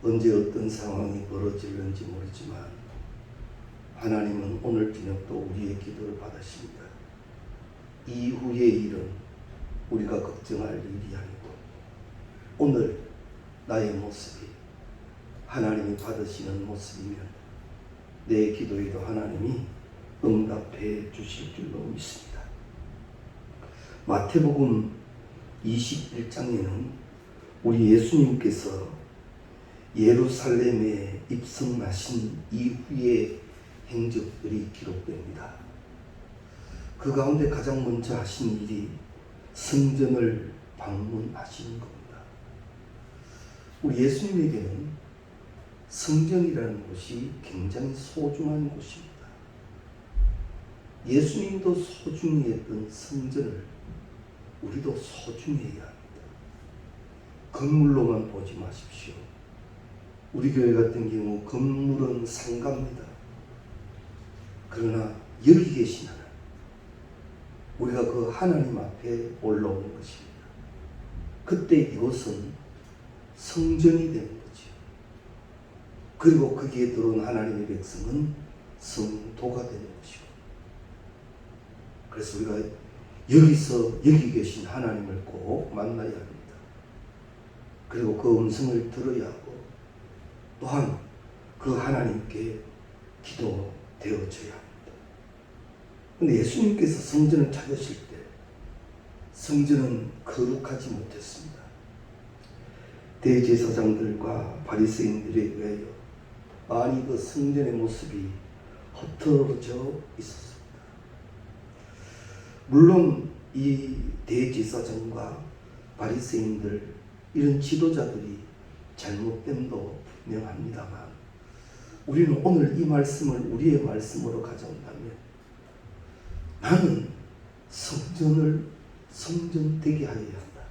언제 어떤 상황이 벌어질는지 모르지만 하나님은 오늘 저녁도 우리의 기도를 받으십니다. 이후의 일은 우리가 걱정할 일이 아니고 오늘 나의 모습이 하나님이 받으시는 모습이면 내 기도에도 하나님이 응답해 주실 줄로 믿습니다. 마태복음 21장에는 우리 예수님께서 예루살렘에 입성하신 이후의 행적들이 기록됩니다. 그 가운데 가장 먼저 하신 일이 성전을 방문하시는 겁니다. 우리 예수님에게는 성전이라는 곳이 굉장히 소중한 곳입니다. 예수님도 소중히 했던 성전을 우리도 소중히 해야 합니다. 건물로만 보지 마십시오. 우리 교회 같은 경우 건물은 상가입니다. 그러나 여기 계신 하나님, 우리가 그 하나님 앞에 올라오는 것입니다. 그때 이곳은 성전이 되는 거죠. 그리고 거기에 들어온 하나님의 백성은 성도가 되는 것이고, 그래서 우리가 여기서 여기 계신 하나님을 꼭 만나야 합니다. 그리고 그 음성을 들어야 하고 또한 그 하나님께 기도되어져야 합니다. 그런데 예수님께서 성전을 찾으실 때 성전은 거룩하지 못했습니다. 대제사장들과 바리새인들에 의하여 많이 그 성전의 모습이 흩어져 있었습니다. 물론 이 대제사장과 바리새인들 이런 지도자들이 잘못됨도 분명합니다만 우리는 오늘 이 말씀을 우리의 말씀으로 가져온다면 나는 성전 되게 하여야 한다.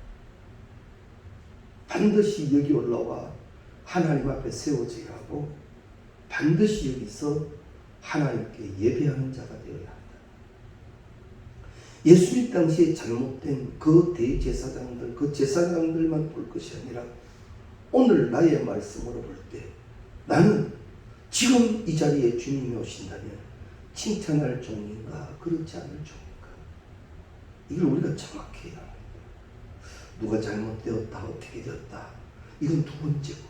반드시 여기 올라와 하나님 앞에 세워져야 하고 반드시 여기서 하나님께 예배하는 자가 되어야 한다. 예수님 당시에 잘못된 그 대제사장들, 그 제사장들만 볼 것이 아니라 오늘 나의 말씀으로 볼 때 나는 지금 이 자리에 주님이 오신다면 칭찬할 종인가 그렇지 않을 종인가, 이걸 우리가 정확히 해야 합니다. 누가 잘못되었다 어떻게 되었다 이건 두 번째고,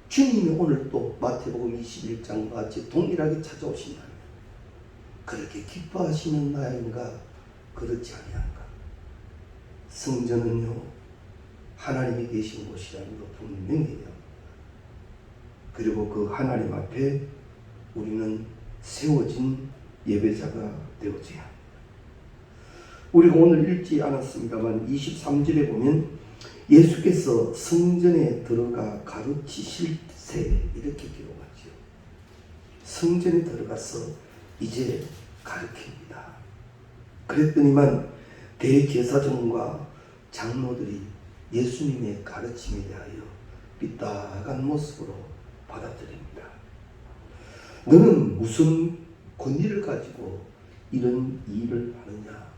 주님이 오늘 또 마태복음 21장과 같이 동일하게 찾아오신다면 그렇게 기뻐하시는 나인가 그렇지 아니한가. 성전은요 하나님이 계신 곳이라는 거 분명히 해야 합니다. 그리고 그 하나님 앞에 우리는 세워진 예배자가 되어져야 합니다. 우리가 오늘 읽지 않았습니다만 23절에 보면 예수께서 성전에 들어가 가르치실 새 이렇게 기록하죠. 성전에 들어가서 이제 가르칩니다. 그랬더니만 대제사장과 장로들이 예수님의 가르침에 대하여 삐딱한 모습으로 받아들입니다. 너는 무슨 권위를 가지고 이런 일을 하느냐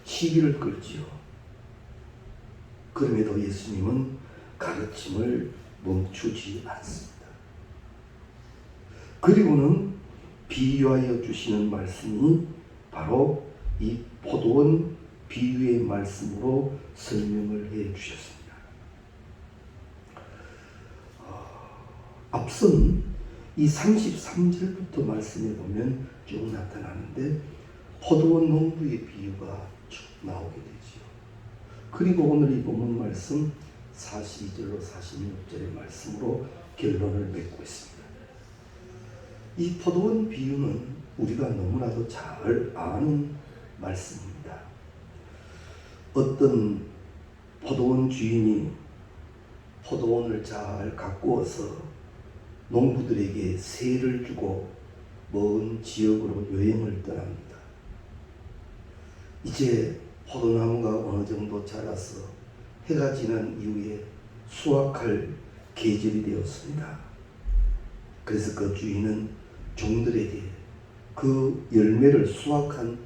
시비를 걸지요. 그럼에도 예수님은 가르침을 멈추지 않습니다. 그리고는 비유하여 주시는 말씀이 바로 이 포도원 비유의 말씀으로 설명을 해 주셨습니다. 앞선 이 33절부터 말씀해 보면 쭉 나타나는데 포도원 농부의 비유가 쭉 나오게 되지요. 그리고 오늘 이 본문 말씀 42절로 46절의 말씀으로 결론을 맺고 있습니다. 이 포도원 비유는 우리가 너무나도 잘 아는 말씀입니다. 어떤 포도원 주인이 포도원을 잘 가꾸어서 농부들에게 세를 주고 먼 지역으로 여행을 떠납니다. 이제 포도나무가 어느 정도 자라서 해가 지난 이후에 수확할 계절이 되었습니다. 그래서 그 주인은 종들에게 그 열매를 수확한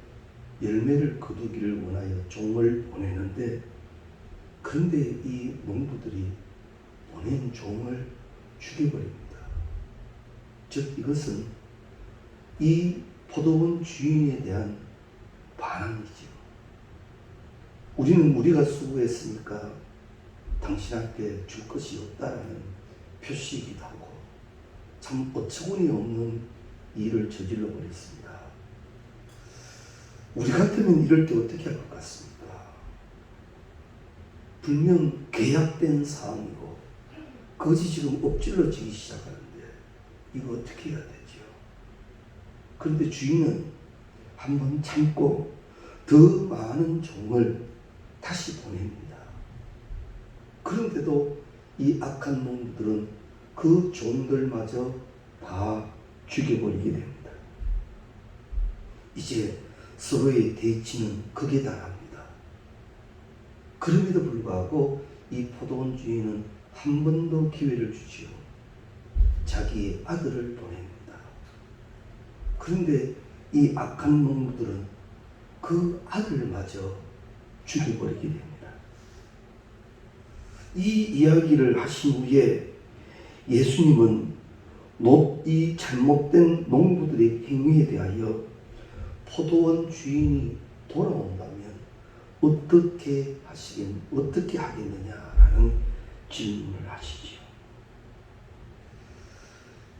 열매를 거두기를 원하여 종을 보내는데, 그런데 이 농부들이 보낸 종을 죽여버립니다. 즉 이것은 이 포도원 주인에 대한 반항이죠. 우리는 우리가 수고했으니까 당신한테 줄 것이 없다라는 표시이기도 하고 참 어처구니 없는 일을 저질러 버렸습니다. 우리 같으면 이럴 때 어떻게 할 것 같습니까? 분명 계약된 사항이고 그것이 지금 엎질러지기 시작하는데 이거 어떻게 해야 되죠? 그런데 주인은 한번 참고 더 많은 종을 다시 보냅니다. 그런데도 이 악한 놈들은 그 종들마저 다 죽여버리게 됩니다. 이제 서로의 대치는 극에 달합니다. 그럼에도 불구하고 이 포도원 주인은 한 번 더 기회를 주지요. 자기의 아들을 보냅니다. 그런데 이 악한 놈들은 그 아들마저 죽여버리게 됩니다. 이 이야기를 하신 후에 예수님은 이 잘못된 농부들의 행위에 대하여 포도원 주인이 돌아온다면 어떻게 하겠느냐라는 질문을 하시지요.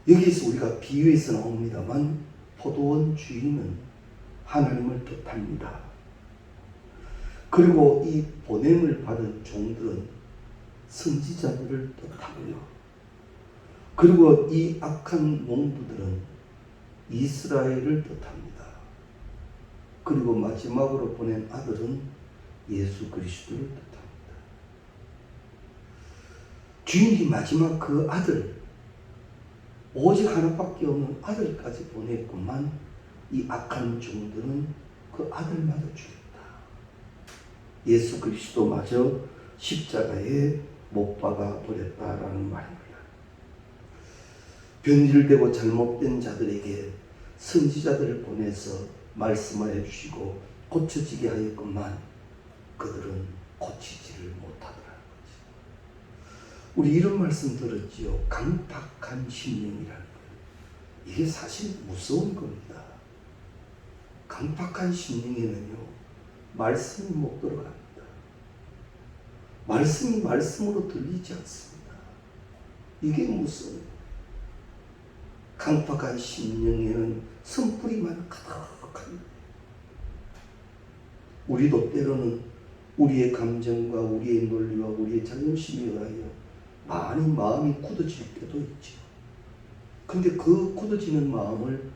여기에서 우리가 비유에서 나옵니다만 포도원 주인은 하나님을 뜻합니다. 그리고 이 보냄을 받은 종들은 선지자들을 뜻하고요. 그리고 이 악한 농부들은 이스라엘을 뜻합니다. 그리고 마지막으로 보낸 아들은 예수 그리스도를 뜻합니다. 주인이 마지막 그 아들, 오직 하나밖에 없는 아들까지 보냈구만 이 악한 종들은 그 아들마저 죽였다. 예수 그리스도마저 십자가에 못 박아 버렸다라는 말입니다. 변질되고 잘못된 자들에게 선지자들을 보내서 말씀하여 주시고 고쳐지게 하였건만 그들은 고치지를 못하더라는 거죠. 우리 이런 말씀 들었지요. 강팍한 심령이라는 거예요. 이게 사실 무서운 겁니다. 강팍한 심령에는요 말씀이 못 들어갑니다. 말씀이 말씀으로 들리지 않습니다. 이게 무서워요. 강팍한 심령에는 선뿌리만 가득합니다. 우리도 때로는 우리의 감정과 우리의 논리와 우리의 자존심에 의하여 많이 마음이 굳어질 때도 있죠. 근데 그 굳어지는 마음을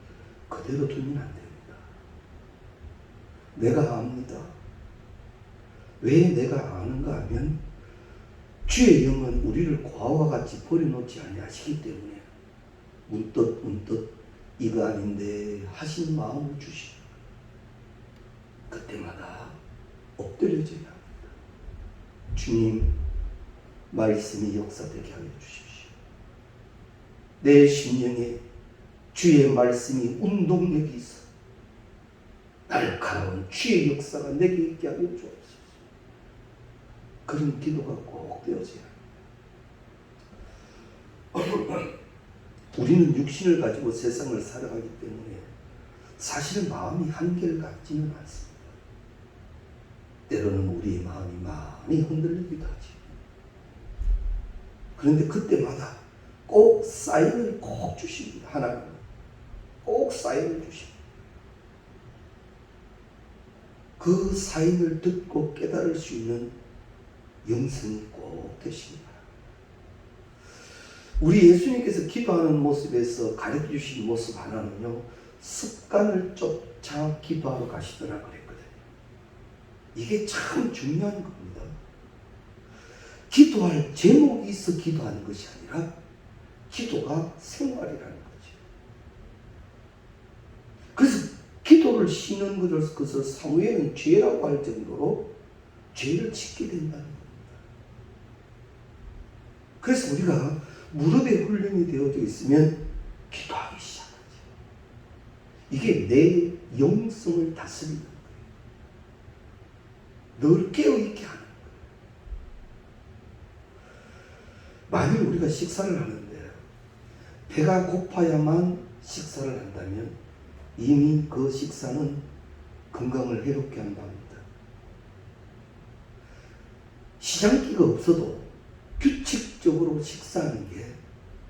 그대로 두면 안 됩니다. 내가 압니다. 왜 내가 아는가 하면 주의 영은 우리를 고아와 같이 버려놓지 아니하시기 때문에 문득 이거 아닌데 하신 마음을 주시고 그때마다 엎드려져야 합니다. 주님 말씀이 역사되게 하여 주십시오. 내 심령에 주의 말씀이 운동력이 있어 날카로운 주의 역사가 내게 있게 하여 주옵소서. 그런 기도가 꼭 되어져야 합니다. 우리는 육신을 가지고 세상을 살아가기 때문에 사실은 마음이 한결 같지는 않습니다. 때로는 우리의 마음이 많이 흔들리기도 하지. 그런데 그때마다 꼭 사인을 꼭 주십니다. 하나님은 꼭 사인을 주십니다. 그 사인을 듣고 깨달을 수 있는 영성이 꼭 되십니다. 우리 예수님께서 기도하는 모습에서 가르쳐 주신 모습 하나는요, 습관을 쫓아 기도하러 가시더라 그랬거든요. 이게 참 중요한 겁니다. 기도할 제목이 있어 기도하는 것이 아니라 기도가 생활이라는 거죠. 그래서 기도를 쉬는 것을 사무엘은 죄라고 할 정도로 죄를 짓게 된다는 겁니다. 그래서 우리가 무릎에 훈련이 되어져 있으면 기도하기 시작하죠. 이게 내 영성을 다스리는 거예요. 늘 깨어있게 하는 거예요. 만일 우리가 식사를 하는데 배가 고파야만 식사를 한다면 이미 그 식사는 건강을 해롭게 한다 합니다. 시장기가 없어도 규칙적으로 식사하는 게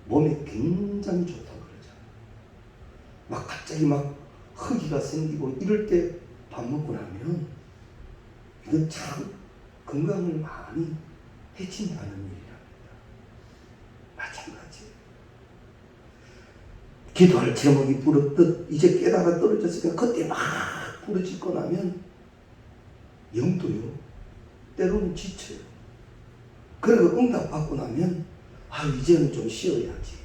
몸에 굉장히 좋다고 그러잖아요. 막 갑자기 막 허기가 생기고 이럴 때 밥 먹고 나면 이건 참 건강을 많이 해친다는 일이랍니다. 마찬가지예요. 기도할 제목이 부르듯 이제 깨달아 떨어졌으니까 그때 막 부르짖고 나면 영도요 때로는 지쳐요. 그리고 응답 받고 나면 이제는 좀 쉬어야지.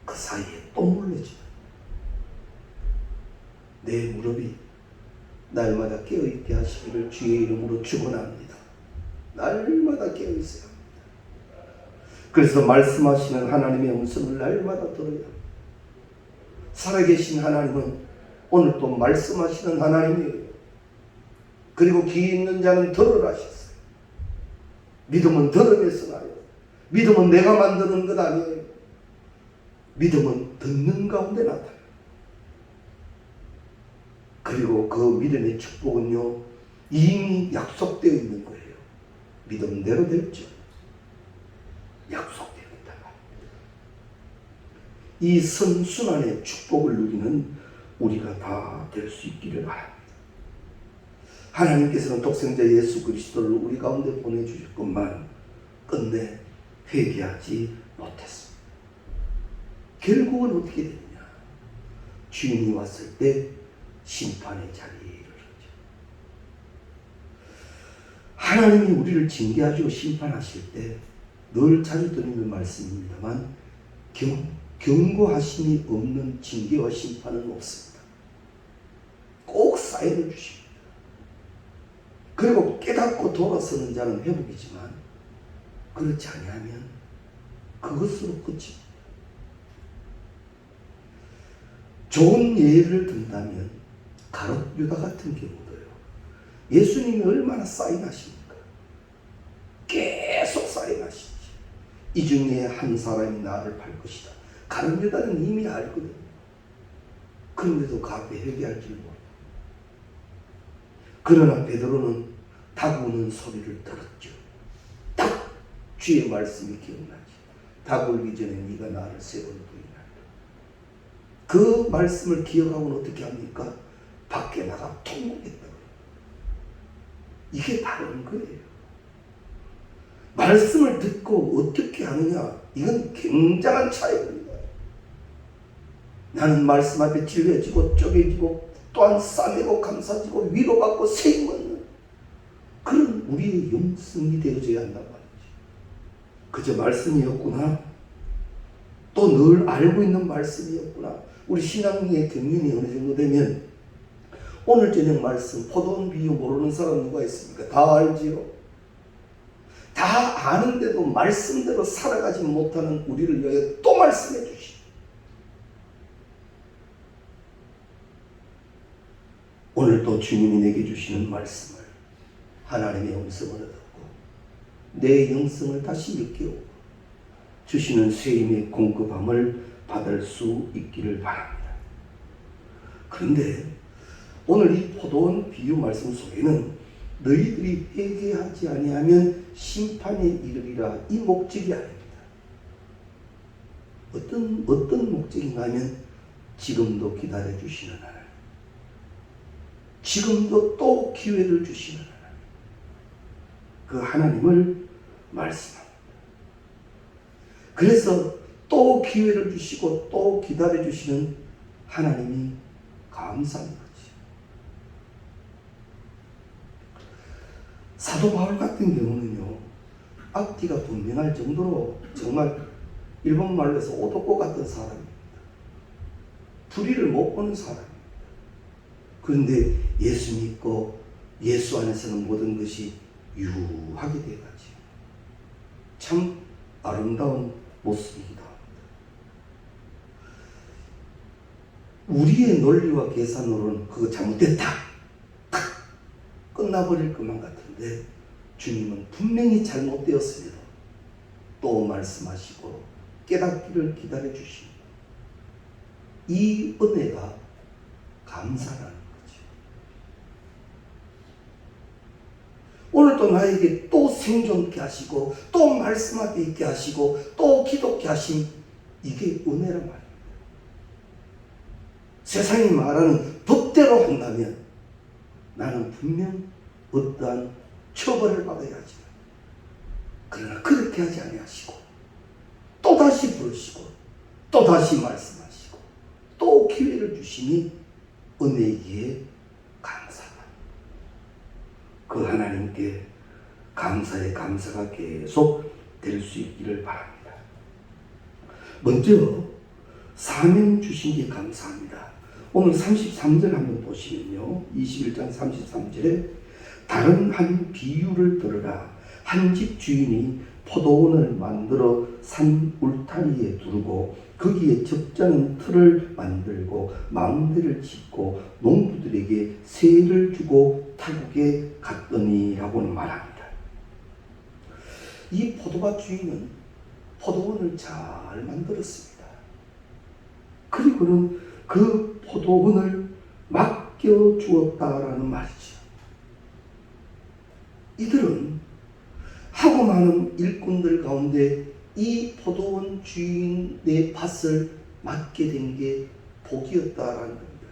그 사이에 또 물러져요. 내 무릎이 날마다 깨어있게 하시기를 주의 이름으로 축원합니다. 날마다 깨어있어야 합니다. 그래서 말씀하시는 하나님의 음성을 날마다 들어야 합니다. 살아계신 하나님은 오늘 또 말씀하시는 하나님이에요. 그리고 귀 있는 자는 들으라 하셨어요. 믿음은 들음에서 나요. 믿음은 내가 만드는 것 아니에요. 믿음은 듣는 가운데 나타나요. 그리고 그 믿음의 축복은요 이미 약속되어 있는 거예요. 믿음대로 됐죠. 약속되어 있다. 이 선순환의 축복을 누리는 우리가 다 될 수 있기를 바랍니다. 하나님께서는 독생자 예수 그리스도를 우리 가운데 보내주셨건만 끝내 회개하지 못했습니다. 결국은 어떻게 되느냐? 주인이 왔을 때 심판의 자리에 이르렀죠. 하나님이 우리를 징계하시고 심판하실 때 늘 자주 드리는 말씀입니다만 경고하심이 없는 징계와 심판은 없습니다. 꼭 사인을 주십니다. 그리고 깨닫고 돌아서는 자는 회복이지만 그렇지 아니하면 그것으로 끝입니다. 좋은 예를 든다면 가롯 유다 같은 경우도요. 예수님이 얼마나 사인하십니까? 계속 사인하시지. 이 중에 한 사람이 나를 팔 것이다. 가롯 유다는 이미 알거든요. 그런데도 가게 회개할 줄 몰라. 그러나 베드로는 닭우는 소리를 들었죠. 딱 주의 말씀이 기억나지. 닭 울기 전에 네가 나를 세 번 부인하리라. 그 말씀을 기억하고는 어떻게 합니까? 밖에 나가 통곡했다고. 이게 다른 거예요. 말씀을 듣고 어떻게 하느냐, 이건 굉장한 차이입니다. 나는 말씀 앞에 질려지고 쪼개지고 또한 싸매고 감싸지고 위로받고 세임받는 그런 우리의 영성이 되어져야 한단 말이지. 그저 말씀이었구나, 또 늘 알고 있는 말씀이었구나. 우리 신앙의 경륜이 어느 정도 되면 오늘 저녁 말씀 포도원 비유 모르는 사람 누가 있습니까? 다 알지요. 다 아는데도 말씀대로 살아가지 못하는 우리를 위하여 또 말씀해 주시오. 오늘 또 주님이 내게 주시는 말씀을 하나님의 음성을 듣고 내 영성을 다시 일깨우고 주시는 쇠임의 공급함을 받을 수 있기를 바랍니다. 그런데 오늘 이 포도원 비유 말씀 속에는 너희들이 회개하지 아니하면 심판에 이르리라, 이 목적이 아닙니다. 어떤 목적인가 하면 지금도 기다려주시는 하나님, 지금도 또 기회를 주시는 하나님, 그 하나님을 말씀합니다. 그래서 또 기회를 주시고 또 기다려주시는 하나님이 감사한 거지. 사도 바울 같은 경우는요, 앞뒤가 분명할 정도로 정말 일본말로 해서 오독고 같은 사람입니다. 불의를 못 보는 사람입니다. 그런데 예수 믿고 예수 안에서는 모든 것이 유하게 돼가지고 참 아름다운 모습이기도 합니다. 우리의 논리와 계산으로는 그거 잘못됐다, 딱 끝나버릴 것만 같은데 주님은 분명히 잘못되었습니다. 또 말씀하시고 깨닫기를 기다려 주시니 이 은혜가 감사라는 거죠. 오늘도 나에게 또 생존케 하시고 또 말씀하게 있게 하시고 또 기도케 하심, 이게 은혜란 말입니다. 세상이 말하는 법대로 한다면 나는 분명 어떠한 처벌을 받아야 하지만, 그러나 그렇게 하지 아니하시고 또다시 부르시고 또다시 말씀하시고 또 기회를 주시니 은혜이기에 감사하다. 그 하나님께 감사의 감사가 계속 될 수 있기를 바랍니다. 먼저 사명 주신 게 감사합니다. 오늘 33절 한번 보시면요, 21장 33절에 다른 한 비유를 들으라. 한 집 주인이 포도원을 만들어 산 울타리에 두르고 거기에 적잖은 틀을 만들고 망대를 짓고 농부들에게 세를 주고 타국에 갔더니 라고는 말합니다. 이 포도밭 주인은 포도원을 잘 만들었습니다. 그리고는 그 포도원을 맡겨주었다라는 말이죠. 이들은 하고 많은 일꾼들 가운데 이 포도원 주인의 밭을 맡게 된 게 복이었다라는 겁니다.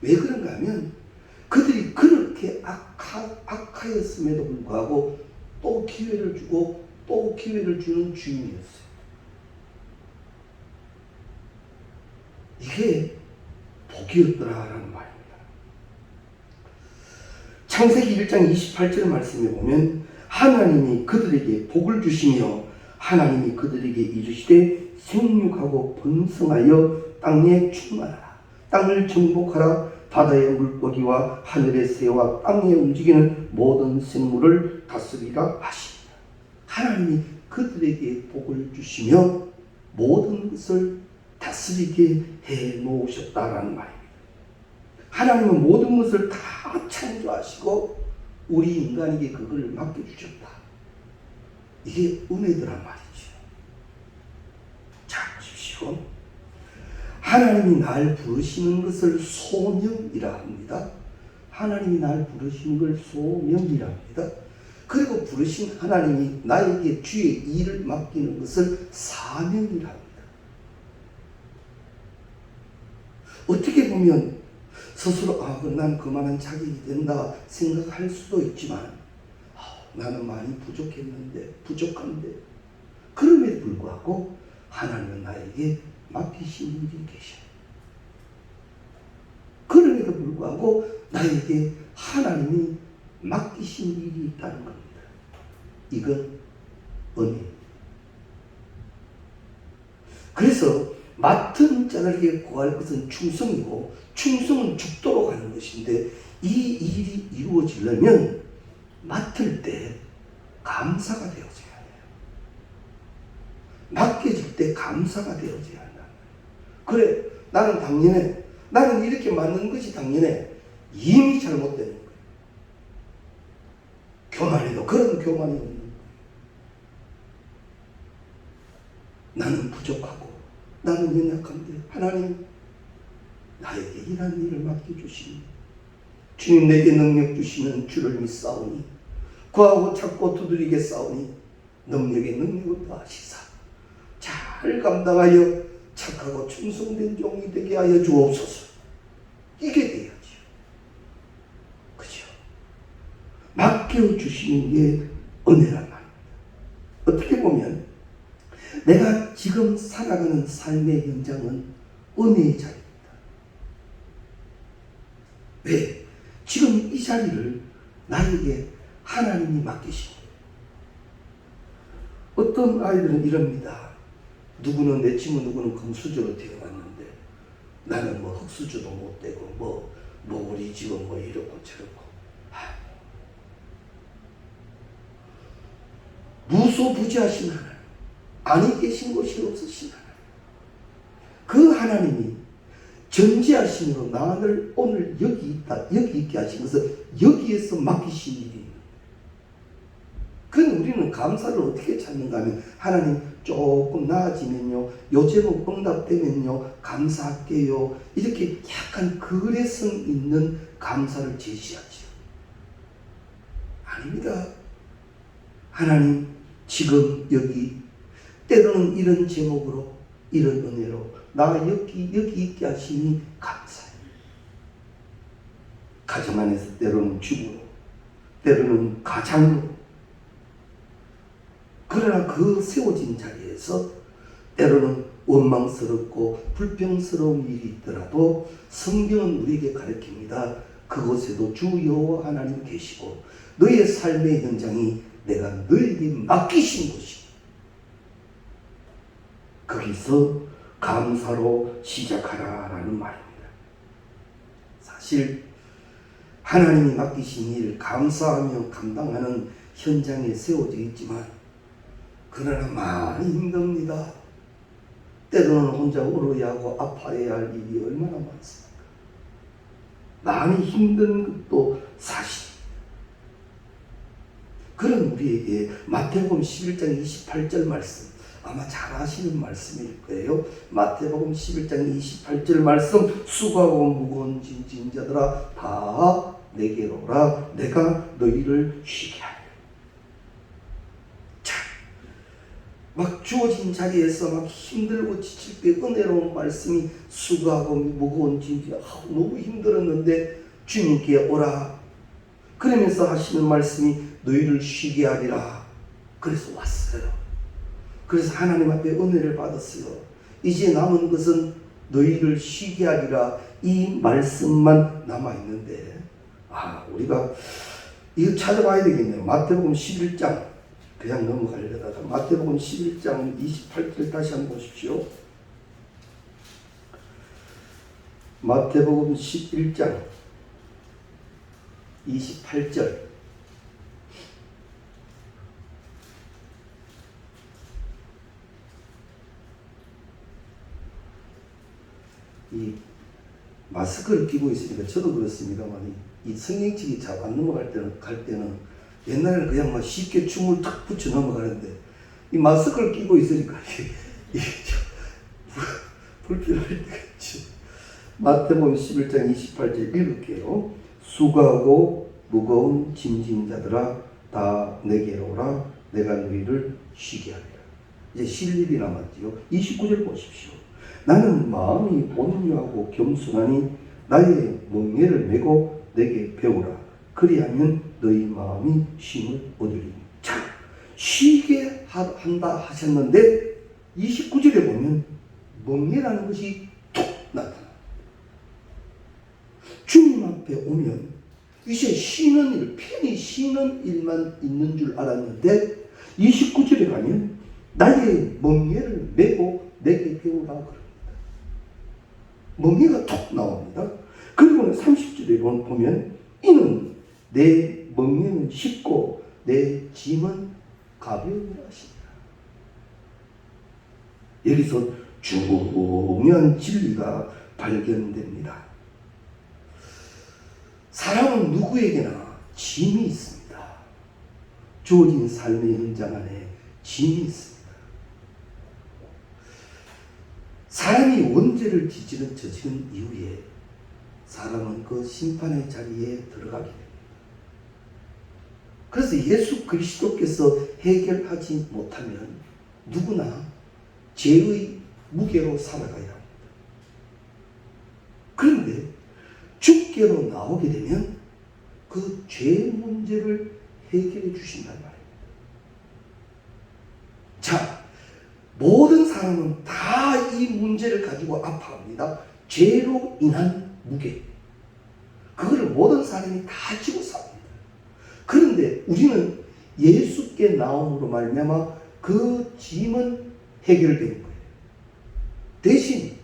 왜 그런가 하면 그들이 그렇게 악하였음에도 불구하고 또 기회를 주고 또 기회를 주는 주인이었어요. 이게 복이었더라라는 말입니다. 창세기 1장 28절 말씀에 보면 하나님이 그들에게 복을 주시며 하나님이 그들에게 이르시되 생육하고 번성하여 땅에 충만하라. 땅을 정복하라. 바다의 물고기와 하늘의 새와 땅에 움직이는 모든 생물을 다스리라 하십니다. 하나님이 그들에게 복을 주시며 모든 것을 다스리게 해 놓으셨다라는 말입니다. 하나님은 모든 것을 다 창조하시고 우리 인간에게 그걸 맡겨주셨다. 이게 은혜더란 말이죠. 자, 보십시오. 하나님이 날 부르시는 것을 소명이라 합니다. 하나님이 날 부르시는 걸 소명이라 합니다. 그리고 부르신 하나님이 나에게 주의 일을 맡기는 것을 사명이라 합니다. 어떻게 보면 스스로 난 그만한 자격이 된다 생각할 수도 있지만 나는 많이 부족한데 그럼에도 불구하고 하나님은 나에게 맡기신 일이 계셔요. 그럼에도 불구하고 나에게 하나님이 맡기신 일이 있다는 겁니다. 이건 은혜입니다. 그래서 맡은 자들에게 구할 것은 충성이고 충성은 죽도록 하는 것인데 이 일이 이루어지려면 맡을 때 감사가 되어져야 해요. 맡겨질 때 감사가 되어져야 한다. 그래, 나는 당연해. 나는 이렇게 맡는 것이 당연해. 이미 잘못되는 거예요. 교만해도 그런 교만이 없는 거예요. 나는 부족하고 나는 연약한데 하나님 나에게 이런 일을 맡겨주시니 주님 내게 능력 주시는 주를 믿사오니 구하고 찾고 두드리게 싸우니 능력에 능력을 더하시사 잘 감당하여 착하고 충성된 종이 되게 하여 주옵소서. 이게 돼야죠. 그죠? 맡겨주시는 게 은혜란 말입니다. 어떻게 보면 내가 지금 살아가는 삶의 현장은 은혜의 자리입니다. 왜? 지금 이 자리를 나에게 하나님이 맡기신 거예요. 어떤 아이들은 이럽니다. 누구는 내 친구 누구는 금수저로 태어났는데 나는 뭐 흙수저도 못 되고 뭐 우리 집은 뭐 이렇고 저렇고 무소부지하신 하나님, 아니 계신 곳이 없으신 하나님, 그 하나님이 전지하심으로 나를 오늘 여기 있게 하신 것을 여기에서 맡기신 일입니다. 그럼 우리는 감사를 어떻게 찾는가 하면 하나님 조금 나아지면요, 요 제목 응답되면요 감사할게요, 이렇게 약간 거래성 있는 감사를 제시하죠. 아닙니다. 하나님 지금 여기 때로는 이런 제목으로 이런 은혜로 나 여기 있게 하시니 감사해요. 가정 안에서 때로는 주부로, 때로는 가장으로, 그러나 그 세워진 자리에서 때로는 원망스럽고 불평스러운 일이 있더라도 성경은 우리에게 가르칩니다. 그곳에도 주 여호와 하나님 계시고 너의 삶의 현장이 내가 너에게 맡기신 곳이고, 거기서 감사로 시작하라라는 말입니다. 사실 하나님이 맡기신 일을 감사하며 감당하는 현장에 세워져 있지만 그러나 많이 힘듭니다. 때로는 혼자 울어야 하고 아파해야 할 일이 얼마나 많습니까? 많이 힘든 것도 사실. 그런 우리에게 마태복음 11장 28절 말씀, 아마 잘 아시는 말씀일 거예요. 마태복음 11장 28절 말씀, 수고하고 무거운 짐진 자들아 다 내게로 오라, 내가 너희를 쉬게 하리라. 자, 막 주어진 자리에서 막 힘들고 지칠 때 은혜로운 말씀이, 수고하고 무거운 짐진, 너무 힘들었는데 주님께 오라, 그러면서 하시는 말씀이 너희를 쉬게 하리라. 그래서 왔어요. 그래서 하나님 앞에 은혜를 받았어요. 이제 남은 것은 너희를 쉬게 하리라, 이 말씀만 남아있는데, 우리가 이거 찾아봐야 되겠네요. 마태복음 11장, 그냥 넘어가려다가 마태복음 11장 28절 다시 한번 보십시오. 마태복음 11장 28절. 이 마스크를 끼고 있으니까 저도 그렇습니다만 이 성경책이 잘 안 넘어갈 때는 옛날에는 그냥 막 쉽게 춤을 탁 붙여 넘어가는데 이 마스크를 끼고 있으니까 이게 좀 불편할 때가 있죠. 마태복음 11장 28절 읽을게요. 수고하고 무거운 짐진 자들아 다 내게로 오라, 내가 너희를 쉬게 하리라. 이제 쉴 일이 남았지요. 29절 보십시오. 나는 마음이 온유하고 겸손하니 나의 멍에를 메고 내게 배우라. 그리하면 너희 마음이 쉼을 얻으리니. 자, 쉬게 한다 하셨는데 29절에 보면 멍에라는 것이 툭 나타나. 주님 앞에 오면 이제 쉬는 일, 편히 쉬는 일만 있는 줄 알았는데 29절에 가면 나의 멍에를 메고 내게 배우라 그럽니다. 멍에가 툭 나옵니다. 그리고 30절에 보면 이는 내 멍에는 쉽고 내 짐은 가벼움이라 하시니라. 여기서 중요한 진리가 발견됩니다. 사람은 누구에게나 짐이 있습니다. 주어진 삶의 현장 안에 짐이 있습니다. 사람이 원죄를 저지른 이후에 사람은 그 심판의 자리에 들어가게 됩니다. 그래서 예수 그리스도께서 해결하지 못하면 누구나 죄의 무게로 살아가야 합니다. 그런데 주께로 나오게 되면 그 죄 문제를 해결해 주신단 말입니다. 자, 모든 사람은 다 이 문제를 가지고 아파합니다. 죄로 인한 무게. 그거를 모든 사람이 다 지고 삽니다. 그런데 우리는 예수께 나옴으로 말미암아 그 짐은 해결된 거예요. 대신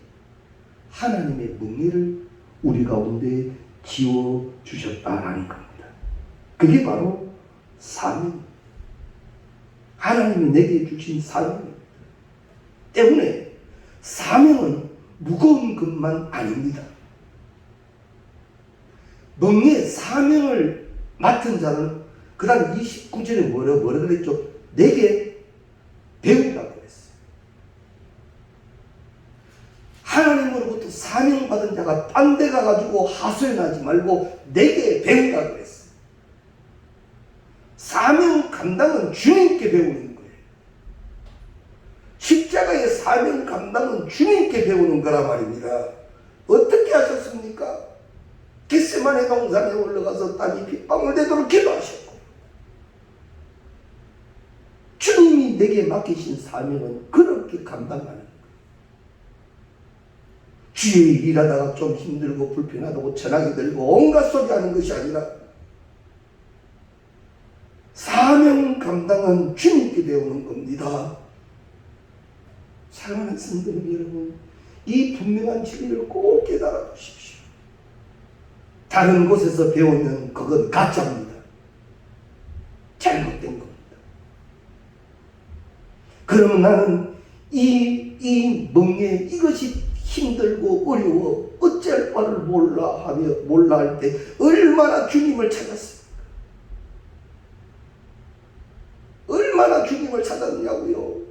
하나님의 멍에를 우리 가운데 지워 주셨다라는 겁니다. 그게 바로 사명. 하나님이 내게 주신 사명입니다. 때문에 사명은 무거운 것만 아닙니다. 멍에 사명을 맡은 자는 그 다음 29절에 뭐라 그랬죠? 내게 배우라고 그랬어요. 하나님으로부터 사명받은 자가 딴 데 가가지고 하소연하지 말고 내게 배우라고 그랬어요. 사명 감당은 주님께 배우는 거예요. 십자가의 사명 감당은 주님께 배우는 거란 말입니다. 어떻게 하셨습니까? 겟세마네 동산에 올라가서 땀이 핏방울 되도록 기도하셨고, 주님이 내게 맡기신 사명은 그렇게 감당하는 거예요. 주의 일하다가 좀 힘들고 불편하다고 전화기 들고 온갖 소리 하는 것이 아니라 사명 감당은 주님께 배우는 겁니다. 사랑하는 성도님 여러분, 이 분명한 진리를 꼭 깨달아 보십시오. 다른 곳에서 배우면 그건 가짜입니다. 잘못된 겁니다. 그러면 나는 이 멍에 이것이 힘들고 어려워 어찌할 바를 몰라 할 때 얼마나 주님을 찾았습니까? 얼마나 주님을 찾았냐고요.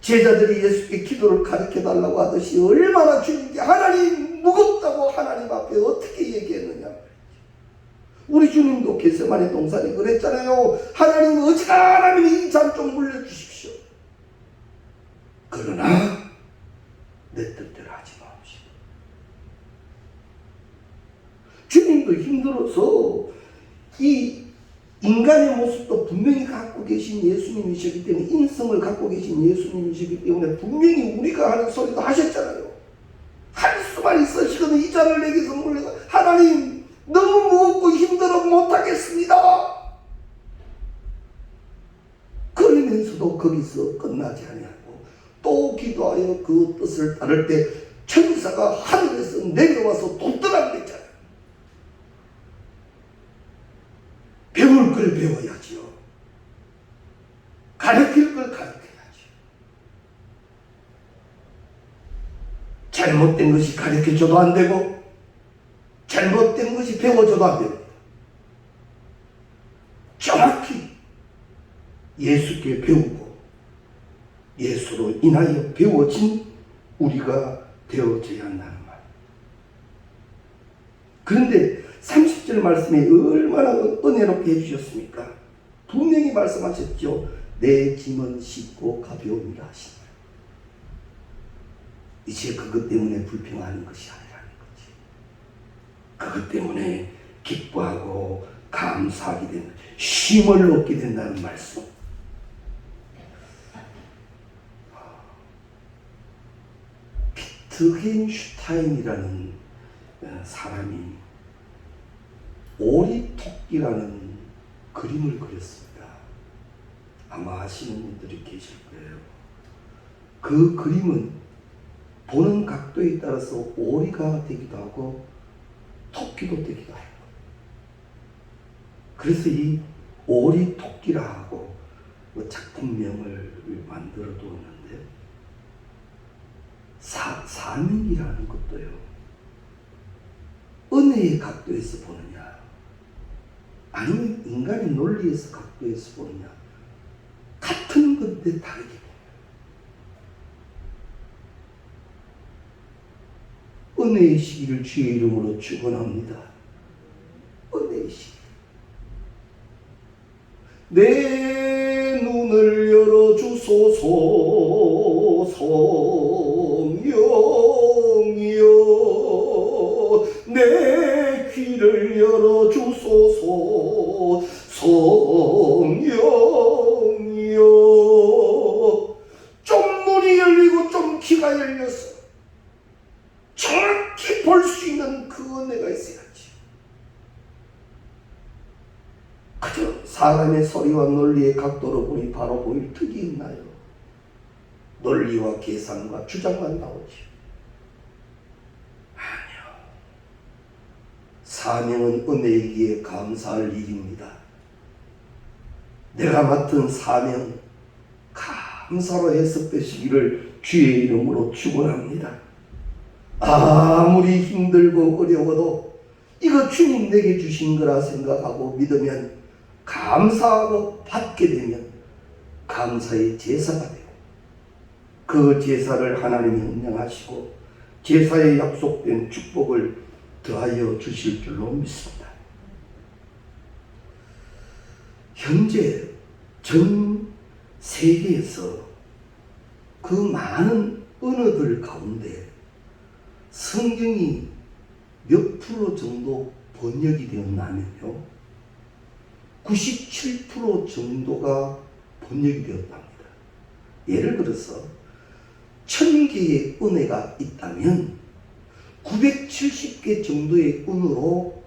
제자들이 예수께 기도를 가르쳐달라고 하듯이 얼마나 주님께 하나님 무겁다고 하나님 앞에 어떻게 얘기했느냐. 우리 주님도 겟세마네 동산에 그랬잖아요. 하나님 어지간하면 이 잔 좀 물려주십시오. 그러나 내 뜻대로 하지 마옵시다. 주님도 힘들어서 이 인간의 모습도 분명히 갖고 계신 예수님이시기 때문에, 인성을 갖고 계신 예수님이시기 때문에 분명히 우리가 하는 소리도 하셨잖아요. 할 수만 있으시거든 이 잔을 내게 선물해서 하나님 너무 무겁고 힘들어 못하겠습니다. 그러면서도 거기서 끝나지 아니하고 또 기도하여 그 뜻을 따를 때 천사가 하늘에서 내려와서 돕더라고했잖아요. 배울 걸 배워야지요. 가르칠 걸 가르쳐야지. 잘못된 것이 가르쳐줘도 안 되고 잘못된 것이 배워줘도 안 됩니다. 정확히 예수께 배우고 예수로 인하여 배워진 우리가 되어져야 한다는 말. 그런데 30절 말씀에 얼마나 은혜롭게 해주셨습니까? 분명히 말씀하셨죠. 내 짐은 쉽고 가벼움이라 하시니. 이제 그것 때문에 불평하는 것이 아니라는 거지. 그것 때문에 기뻐하고 감사하게 되는, 쉼을 얻게 된다는 말씀. 비트겐슈타인이라는 사람이 오리토끼라는 그림을 그렸습니다. 아마 아시는 분들이 계실 거예요. 그 그림은 보는 각도에 따라서 오리가 되기도 하고 토끼도 되기도 해요. 그래서 이 오리토끼라고 작품명을 만들어 두었는데, 사명이라는 것도요, 은혜의 각도에서 보느냐 아니면 인간의 논리에서 각도에서 보느냐, 같은 건데 다르게 보느냐. 은혜의 시기를 주의 이름으로 축원합니다. 은혜의 시기. 내 눈을 열어주소서 성령이여, 내 귀를 열어주소서 성령이여. 좀 눈이 열리고 좀 귀가 열렸어. 정확히 볼 수 있는 그 은혜가 있어야지. 그저 사람의 소리와 논리의 각도로 보니 바로 보일 턱이 있나요? 논리와 계산과 주장만 나오지. 아니요. 사명은 은혜이기에 감사할 일입니다. 내가 맡은 사명 감사로 해석되시기를 주의 이름으로 축원합니다. 아무리 힘들고 어려워도 이거 주님 내게 주신 거라 생각하고 믿으면 감사하고 받게 되면 감사의 제사가 되고 그 제사를 하나님이 응량하시고 제사에 약속된 축복을 더하여 주실 줄로 믿습니다. 현재 전 세계에서 그 많은 언어들 가운데 성경이 몇 프로 정도 번역이 되었냐면요, 97% 정도가 번역이 되었답니다. 예를 들어서 1000개의 은혜가 있다면 970개 정도의 언어로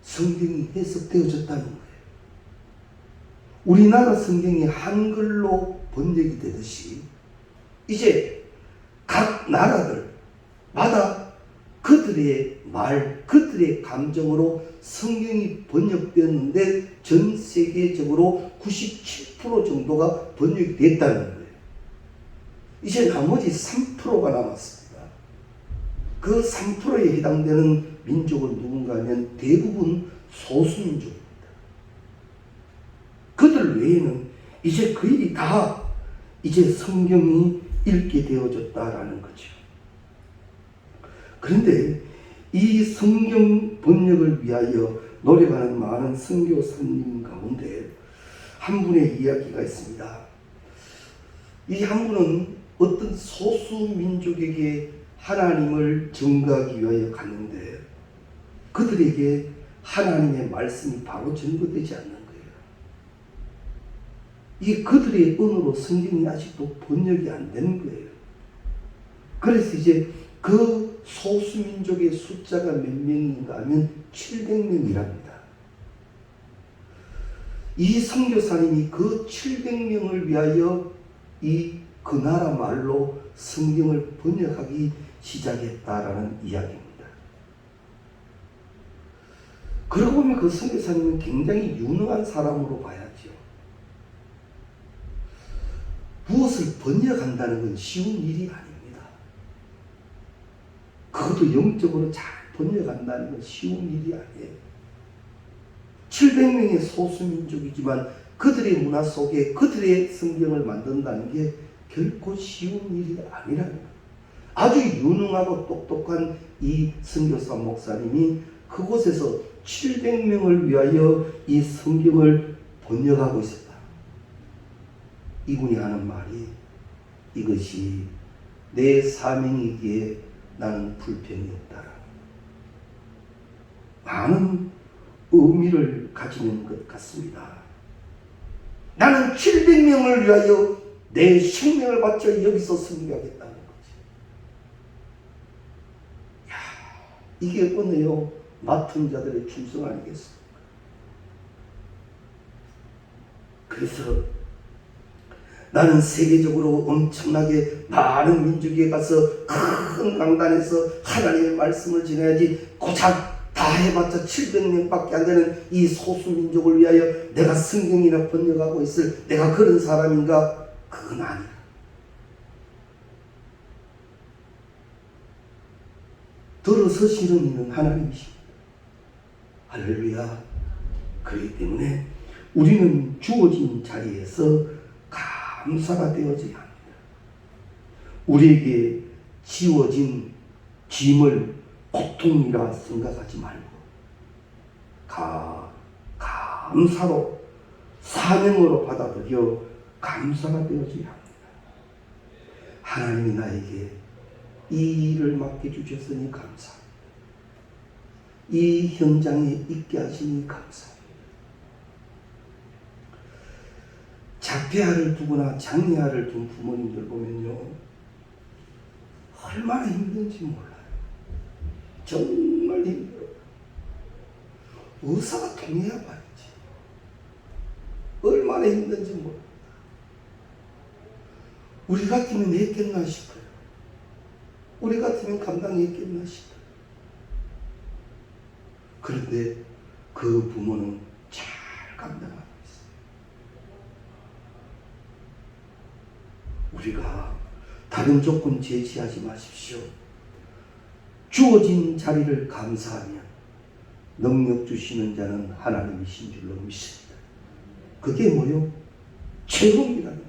성경이 해석되어졌다는 거예요. 우리나라 성경이 한글로 번역이 되듯이 이제 각 나라들마다 그들의 말, 그들의 감정으로 성경이 번역되었는데 전 세계적으로 97% 정도가 번역이 됐다는 거예요. 이제 나머지 3%가 남았습니다. 그 3%에 해당되는 민족은 누군가 하면 대부분 소수민족입니다. 그들 외에는 이제 거의 다 이제 성경이 읽게 되어졌다라는 거죠. 그런데 이 성경 번역을 위하여 노력하는 많은 선교사님 가운데 한 분의 이야기가 있습니다. 이 한 분은 어떤 소수민족에게 하나님을 전가하기 위하여 갔는데 그들에게 하나님의 말씀이 바로 전거되지 않는 거예요. 이게 그들의 언어로 성경이 아직도 번역이 안 되는 거예요. 그래서 이제 그 소수민족의 숫자가 몇 명인가 하면 700명이랍니다. 이 선교사님이 그 700명을 위하여 그 나라 말로 성경을 번역하기 시작했다라는 이야기입니다. 그러고 보면 그 선교사님은 굉장히 유능한 사람으로 봐야죠. 무엇을 번역한다는 건 쉬운 일이 아닙니다. 그것도 영적으로 잘 번역한다는 건 쉬운 일이 아니에요. 700명의 소수민족이지만 그들의 문화 속에 그들의 성경을 만든다는 게 결코 쉬운 일이 아니라는 거예요. 아주 유능하고 똑똑한 이 선교사 목사님이 그곳에서 700명을 위하여 이 성경을 번역하고 있었다. 이분이 하는 말이 이것이 내 사명이기에 나는 불평이 없다라. 많은 의미를 가지는 것 같습니다. 나는 700명을 위하여 내 생명을 바쳐 여기서 승리하겠다는 거지. 야, 이게 어느요 맡은 자들의 충성 아니겠습니까? 그래서 나는 세계적으로 엄청나게 많은 민족에 가서 큰 강단에서 하나님의 말씀을 전해야지 고작 다 해봤자 700명밖에 안 되는 이 소수민족을 위하여 내가 성경이나 번역하고 있을 내가 그런 사람인가? 그건 아니야. 들어서시는 이는 하나님이십니다. 할렐루야. 그렇기 때문에 우리는 주어진 자리에서 감사가 되어져야 합니다. 우리에게 지워진 짐을 고통이라 생각하지 말고 감사로 사명으로 받아들여 감사가 되어져야 합니다. 하나님이 나에게 이 일을 맡겨주셨으니 감사합니다. 이 현장에 있게 하시니 감사합니다. 자폐아를 두거나 장애아를 둔 부모님들 보면요, 얼마나 힘든지 몰라요. 정말 힘들어요. 의사가 통해야 말이지. 얼마나 힘든지 몰라요. 우리 같으면 했겠나 싶어요. 우리 같으면 감당했겠나 싶어요. 그런데 그 부모는 잘 감당하고 있어요. 우리가 다른 조건 제시하지 마십시오. 주어진 자리를 감사하면 능력 주시는 자는 하나님이신 줄로 믿습니다. 그게 뭐요? 체험이라는 거예요.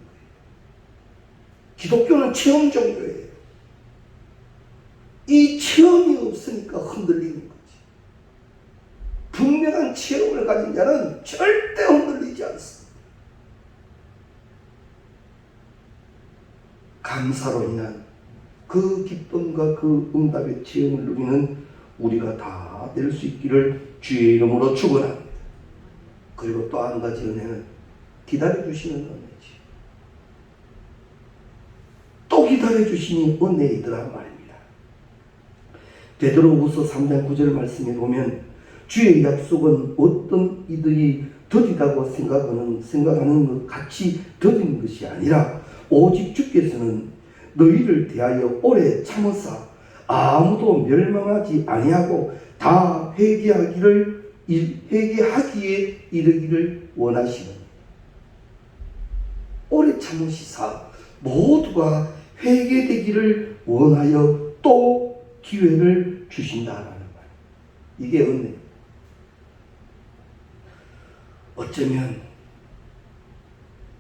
기독교는 체험 종교예요. 이 체험이 없으니까 흔들리는 거지. 분명한 체험을 가진 자는 절대 흔들리지 않습니다. 감사로 인한 그 기쁨과 그 응답의 체험을 누리는 우리가 다 될 수 있기를 주의 이름으로 축원합니다. 그리고 또 한 가지 은혜는 기다려주시는 은혜지. 또 기다려주시니 은혜이더라 말입니다. 베드로후서 3장 9절 말씀에 보면 주의 약속은 어떤 이들이 더디다고 생각하는 것 같이 더딘 것이 아니라 오직 주께서는 너희를 대하여 오래 참으사 아무도 멸망하지 아니하고 다 회개하기에 이르기를 원하시는 오래 참으시사 모두가 회개되기를 원하여 또 기회를 주신다라는 말. 이게 은혜. 어쩌면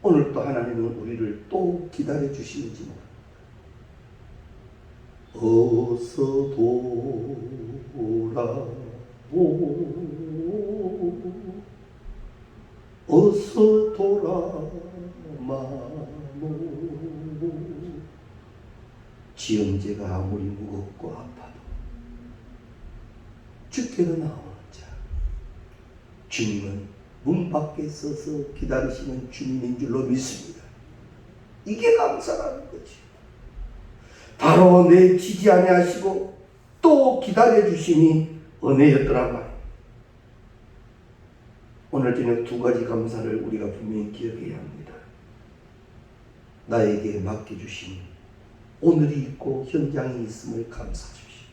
오늘 또 하나님은 우리를 또 기다려 주시는지 모릅니다. 어서 돌아오, 어서 돌아마노. 지형제가 아무리 무겁고 아파도 주께로 나오는 자, 주님은 문 밖에 서서 기다리시는 주님인 줄로 믿습니다. 이게 감사라는 거지. 바로 내치지 아니하시고 또 기다려주시니 은혜였더란 말이에요. 오늘 저녁 두 가지 감사를 우리가 분명히 기억해야 합니다. 나에게 맡겨주신 오늘이 있고 현장이 있음을 감사하십시오.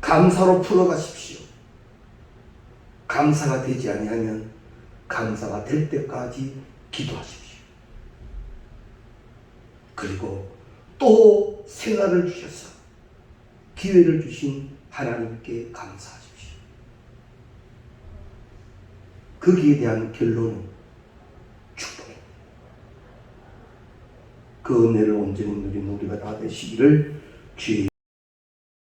감사로 풀어가십시오. 감사가 되지 아니하면 감사가 될 때까지 기도하십시오. 그리고 또 생활을 주셔서 기회를 주신 하나님께 감사하십시오. 거기에 대한 결론은 축복입니다. 그 은혜를 온전히 누린 우리가 다 되시기를 주의